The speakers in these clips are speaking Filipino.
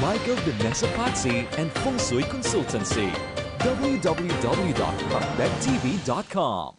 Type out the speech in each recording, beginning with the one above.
Michael Vanessa Patsi and Feng Shui Consultancy. www.hotbedtv.com.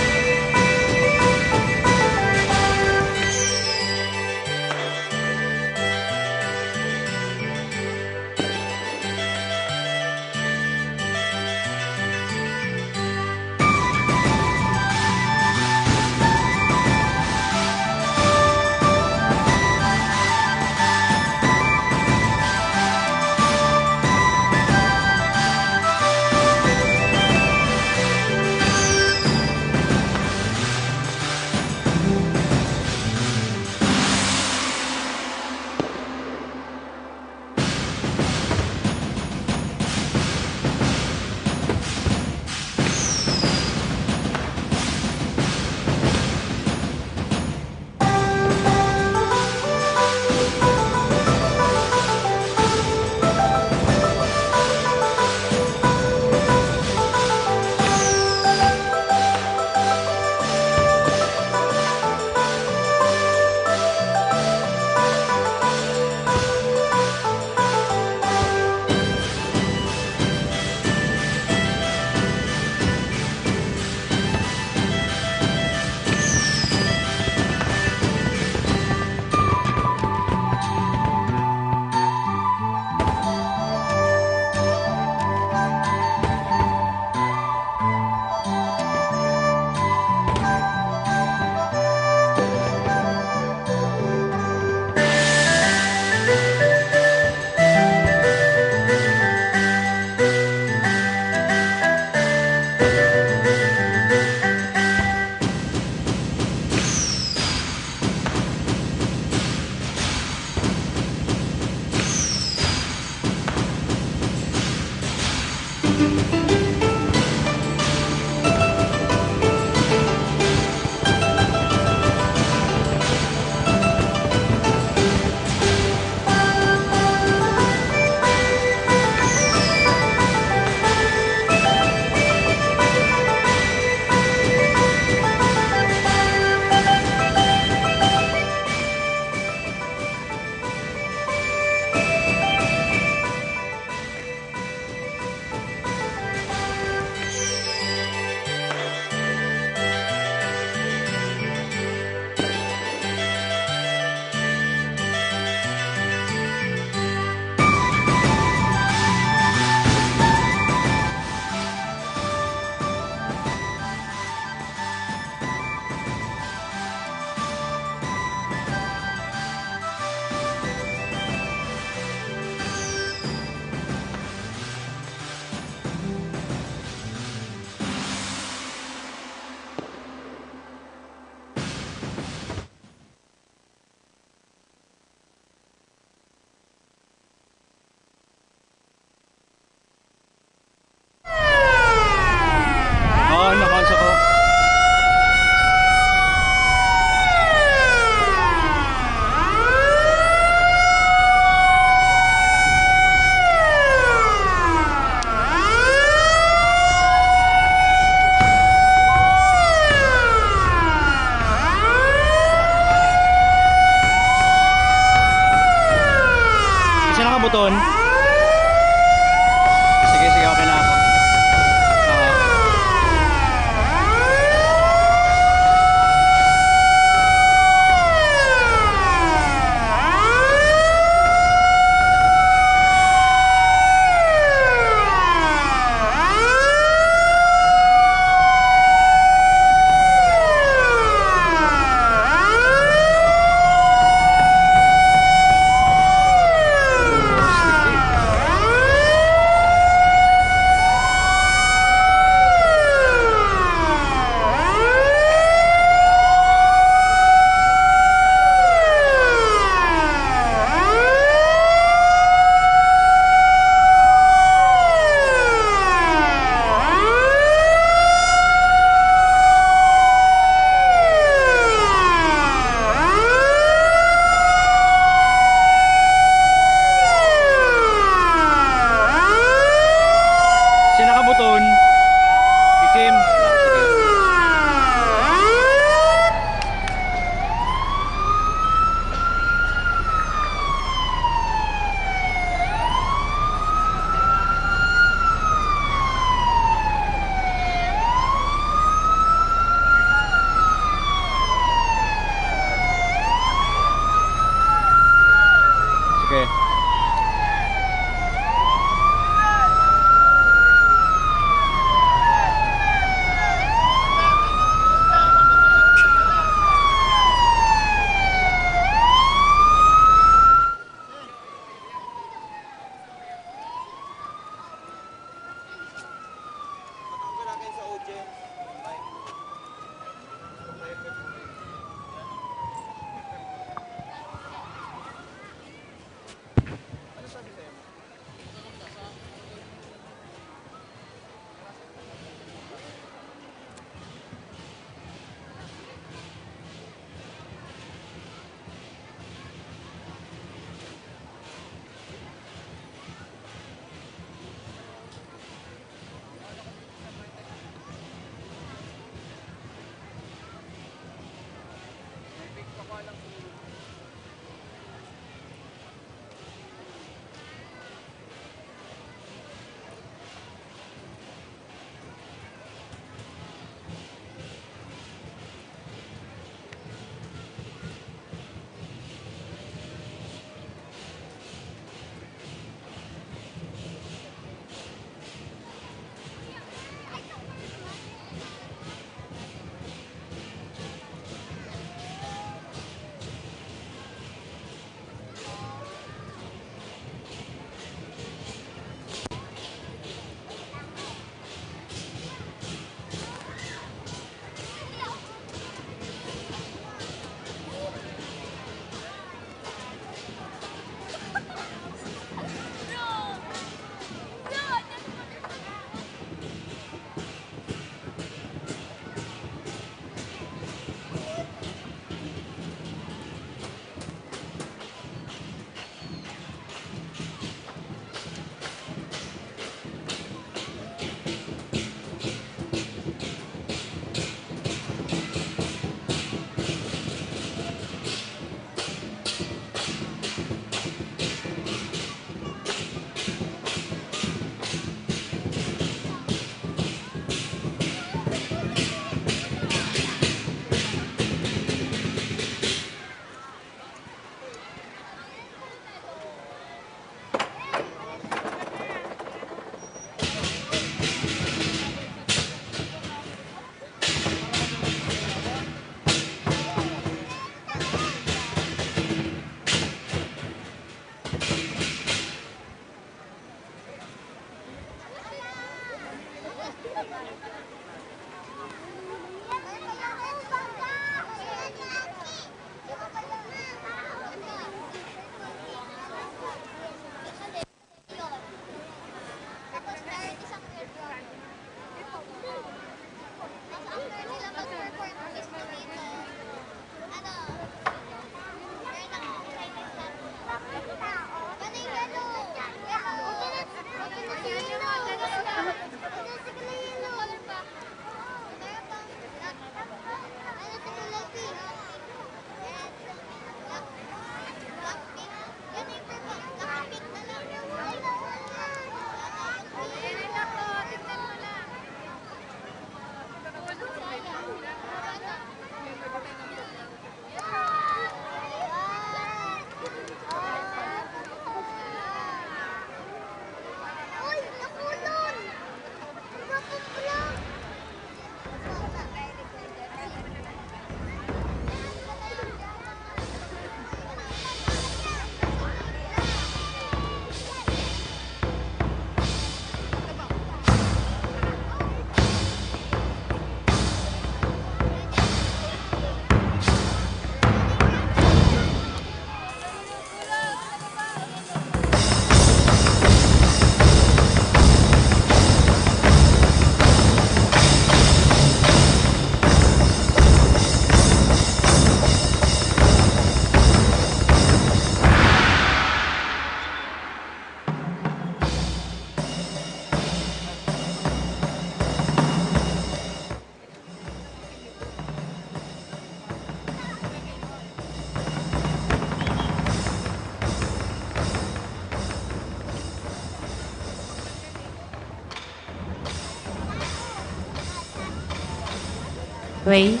Ray?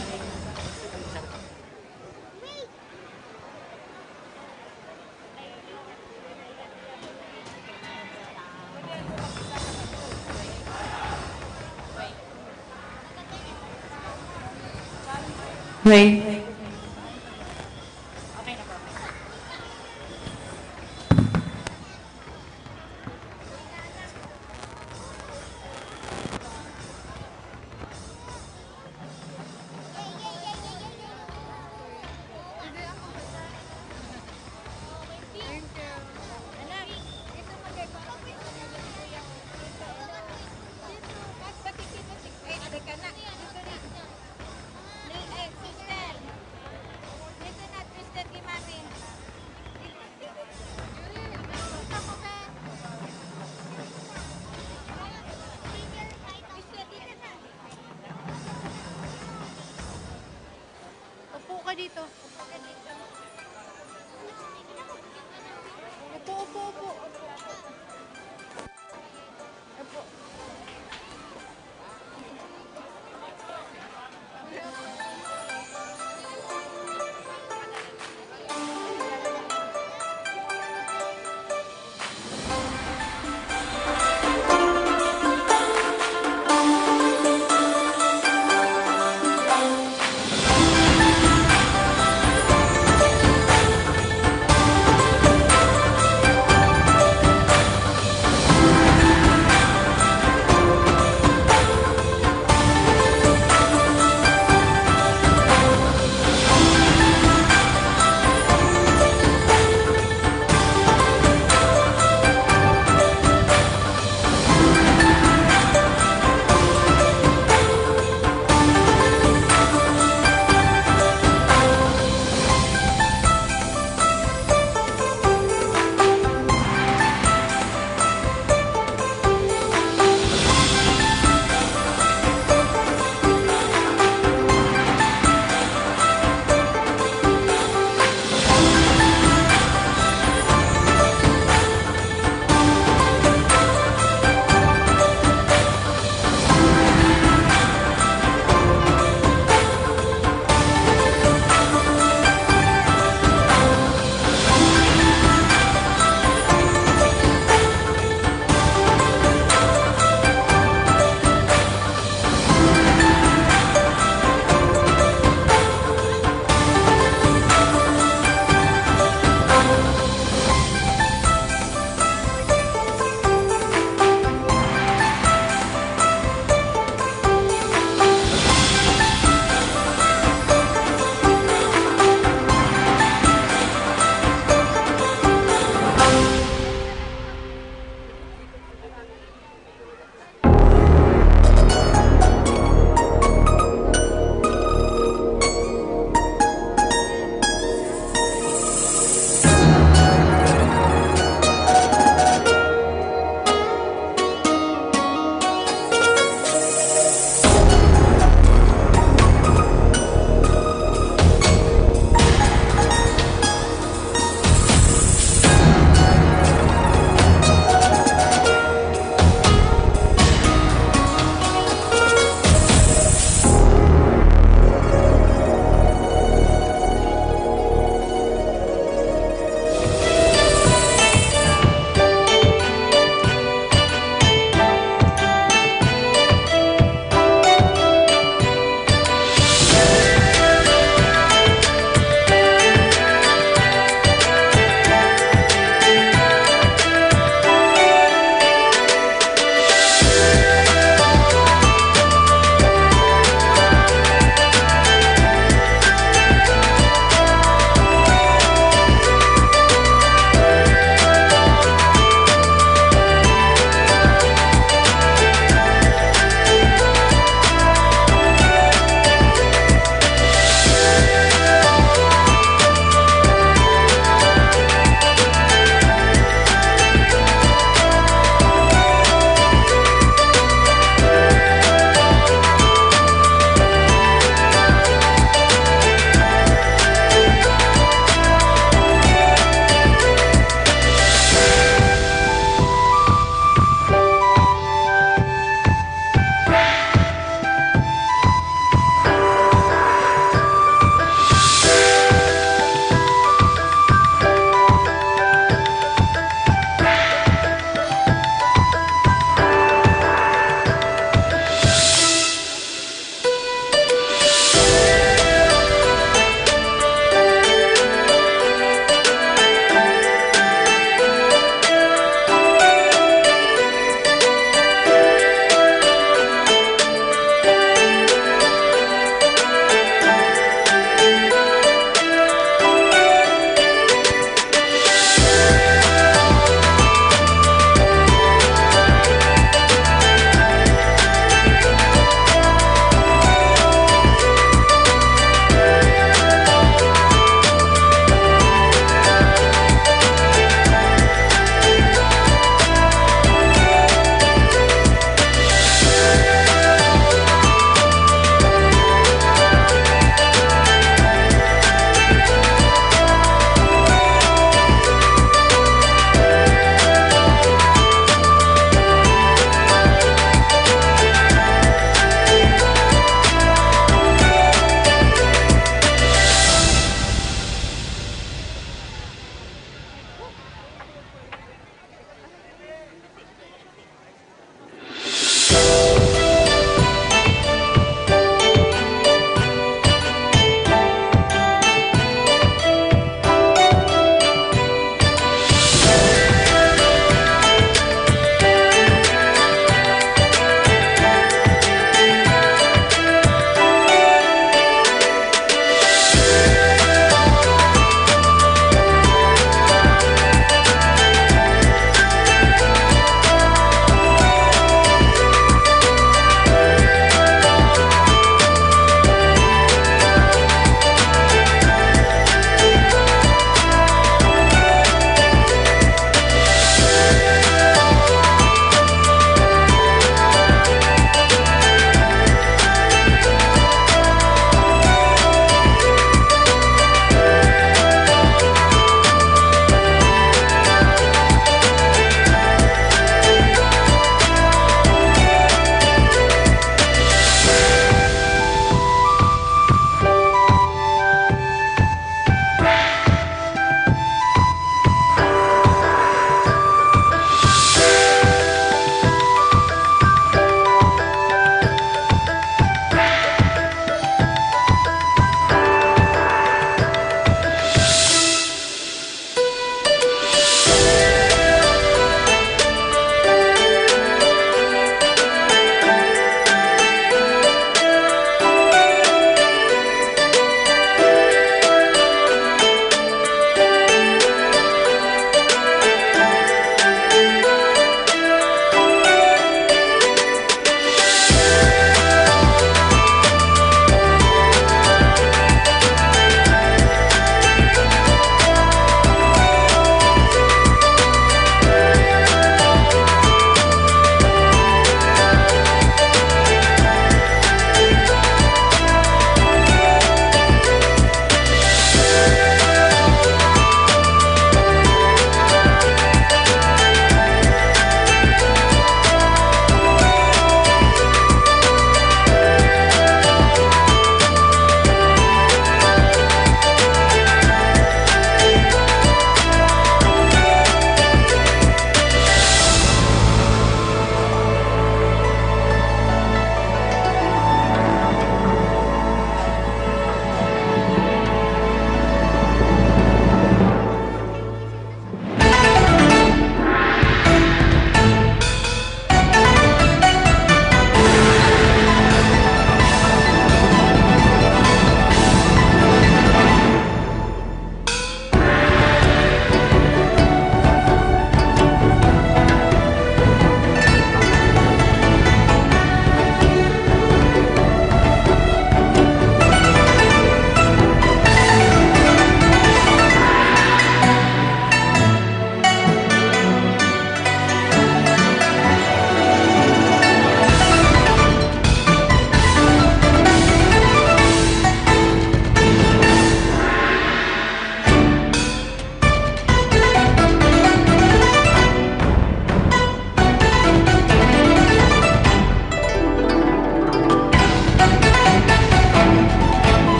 Ray? Upo ka dito. Upo, upo, upo. Upo.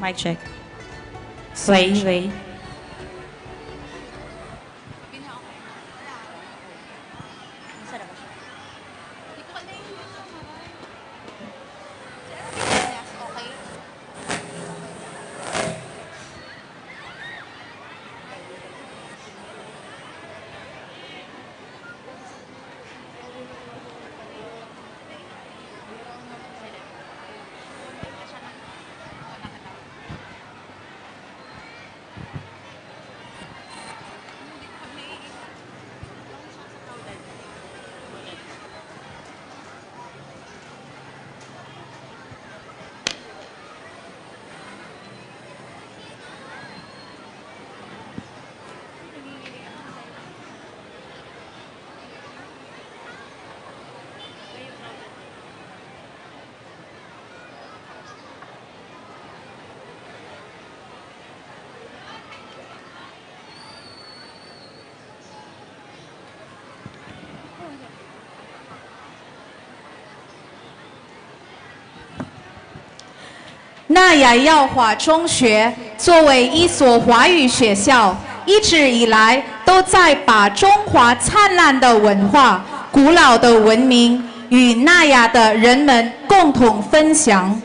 Mic check. 喂。纳雅耀华中学作为一所华语学校，一直以来都在把中华灿烂的文化、古老的文明与纳雅的人们共同分享。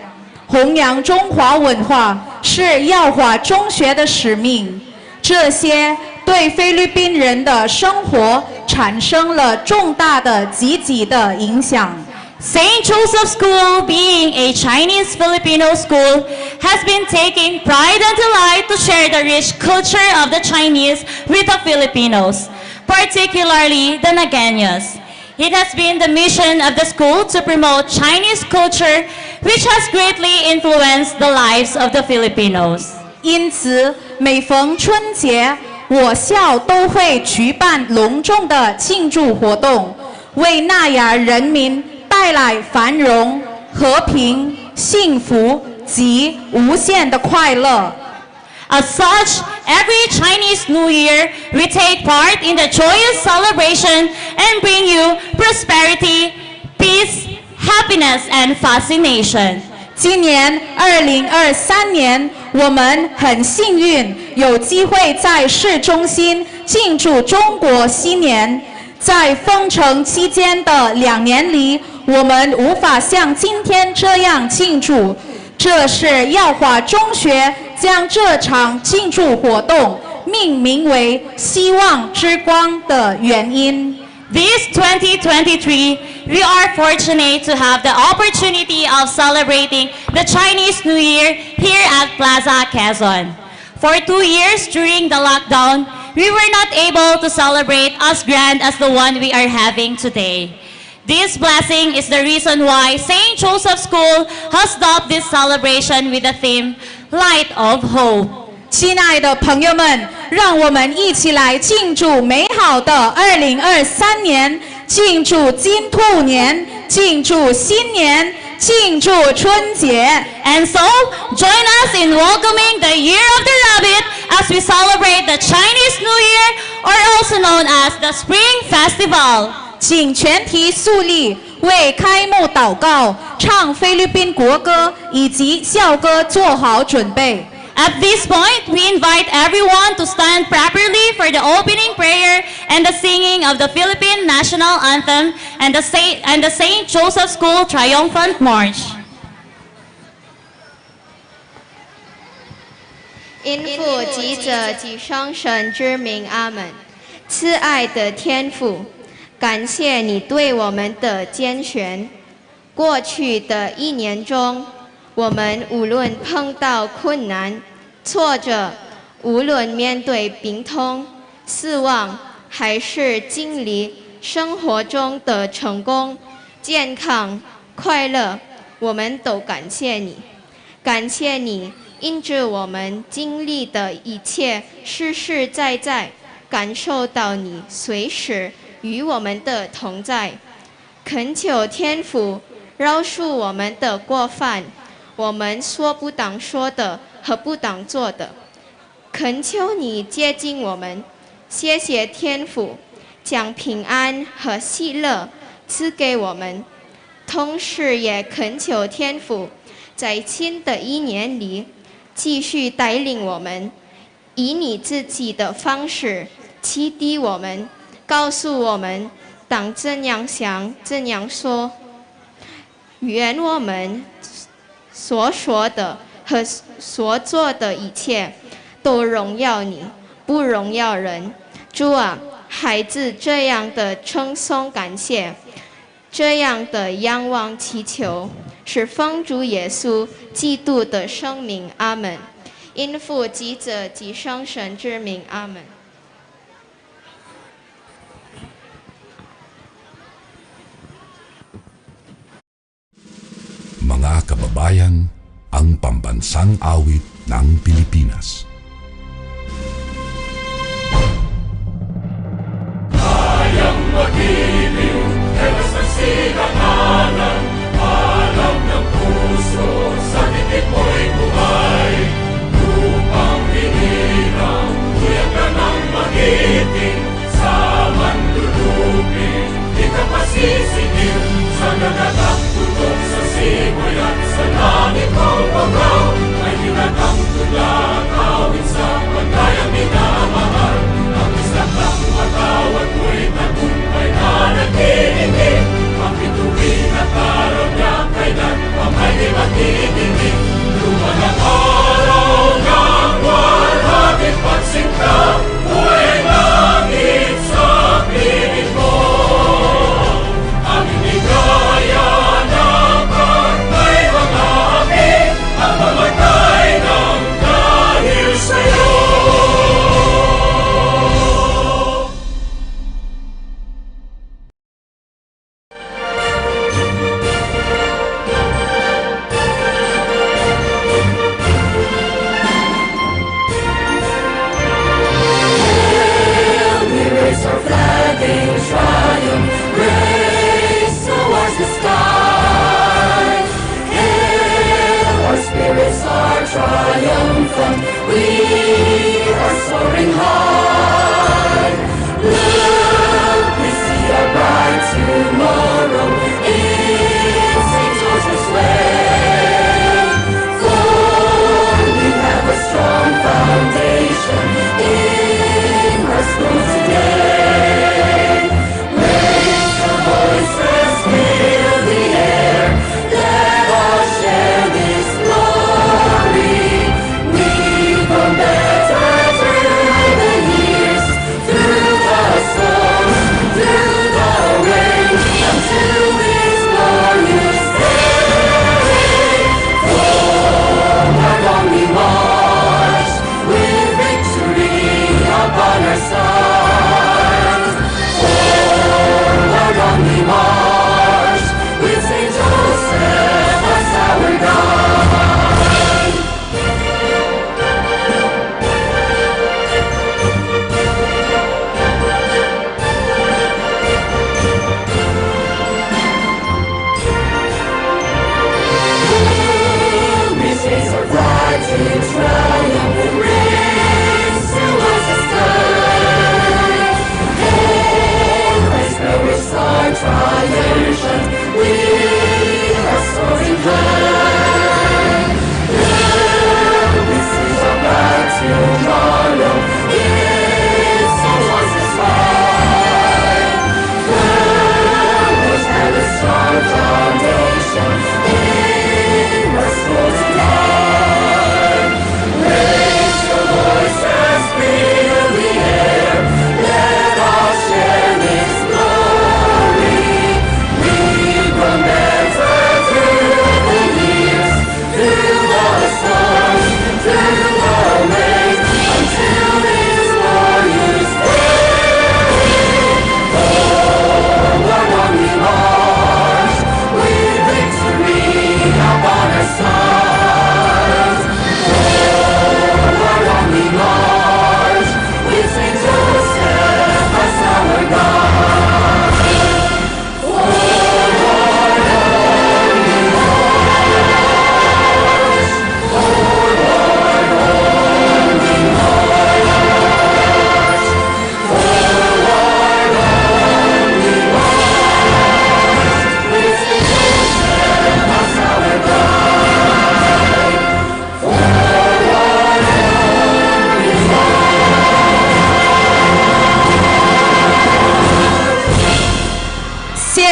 弘扬中华文化是耀华中学的使命，这些对菲律宾人的生活产生了重大的积极的影响。St. Joseph School, being a Chinese Filipino school, has been taking pride and delight to share the rich culture of the Chinese with the Filipinos, particularly the Nagaños. It has been the mission of the school to promote Chinese culture, which has greatly influenced the lives of the Filipinos. 因此，每逢春节，我校都会举办隆重的庆祝活动，为纳雅人民带来繁荣、和平、幸福及无限的快乐。As such, every Chinese New Year, we take part in the joyous celebration and bring you prosperity, peace, happiness, and fascination. 今年2023年，我们很幸运有机会在市中心庆祝中国新年。在封城期间的2年里，我们无法像今天这样庆祝。这是耀华中学将这场庆祝活动命名为“希望之光”的原因。This 2023, we are fortunate to have the opportunity of celebrating the Chinese New Year here at Plaza, Quezon. For 2 years during the lockdown, we were not able to celebrate as grand as the one we are having today. This blessing is the reason why St. Joseph School has dubbed this celebration with the theme, Light of Hope. 亲爱的朋友们，让我们一起来庆祝美好的2023年，庆祝金兔年，庆祝新年，庆祝春节。And so, join us in welcoming the Year of the Rabbit as we celebrate the Chinese New Year, or also known as the Spring Festival. 请全体肃立，为开幕祷告，唱菲律宾国歌以及校歌做好准备。At this point, we invite everyone to stand properly for the opening prayer and the singing of the Philippine National Anthem and the St. Joseph School Triumphant March. 因父及子及圣神之名，阿们。慈爱的天父，感谢你对我们的拣选。过去的1年中，我们无论碰到困难、挫折，无论面对病痛、死亡，还是经历生活中的成功、健康、快乐，我们都感谢你。感谢你，因着我们经历的一切，实实在在感受到你随时与我们的同在。恳求天父饶恕我们的过犯，我们所不当说的和不当做的，恳求你接近我们。谢谢天父将平安和喜乐赐给我们，同时也恳求天父在新的1年里继续带领我们，以你自己的方式启迪我们，告诉我们当怎样想，怎样说。愿我们所说的和所做的一切都荣耀你，不荣耀人。主啊，孩子这样的称颂感谢，这样的仰望祈求，是奉主耶稣基督的圣名。阿门。因父及子及圣神之名。阿门。Mga kababayan, ang pambansang awit ng Pilipinas. Kayang mag-ibig, helas ng silanganan, alam ng puso, sa titik mo'y buhay. Upang hinirang, tuyag ka ng magiting, sa manlulupin, di ka pasisingil, sa nagagang tutok sa simoy at sa langit mo pagaw, ay hinatang tulakaw.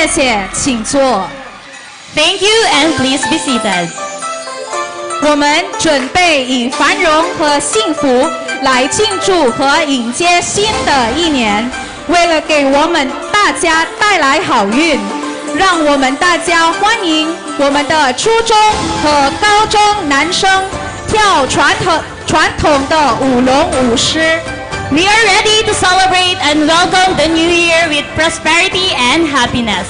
谢谢，请坐。 Thank you and please be seated. 我们准备以繁荣和幸福来庆祝和迎接新的一年。为了给我们大家带来好运，让我们大家欢迎我们的初中和高中男生跳传统的舞龙舞狮。 We are ready to celebrate and welcome the new year with prosperity and happiness.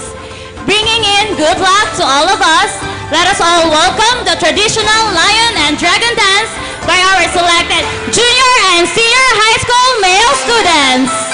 Bringing in good luck to all of us, let us all welcome the traditional lion and dragon dance by our selected junior and senior high school male students.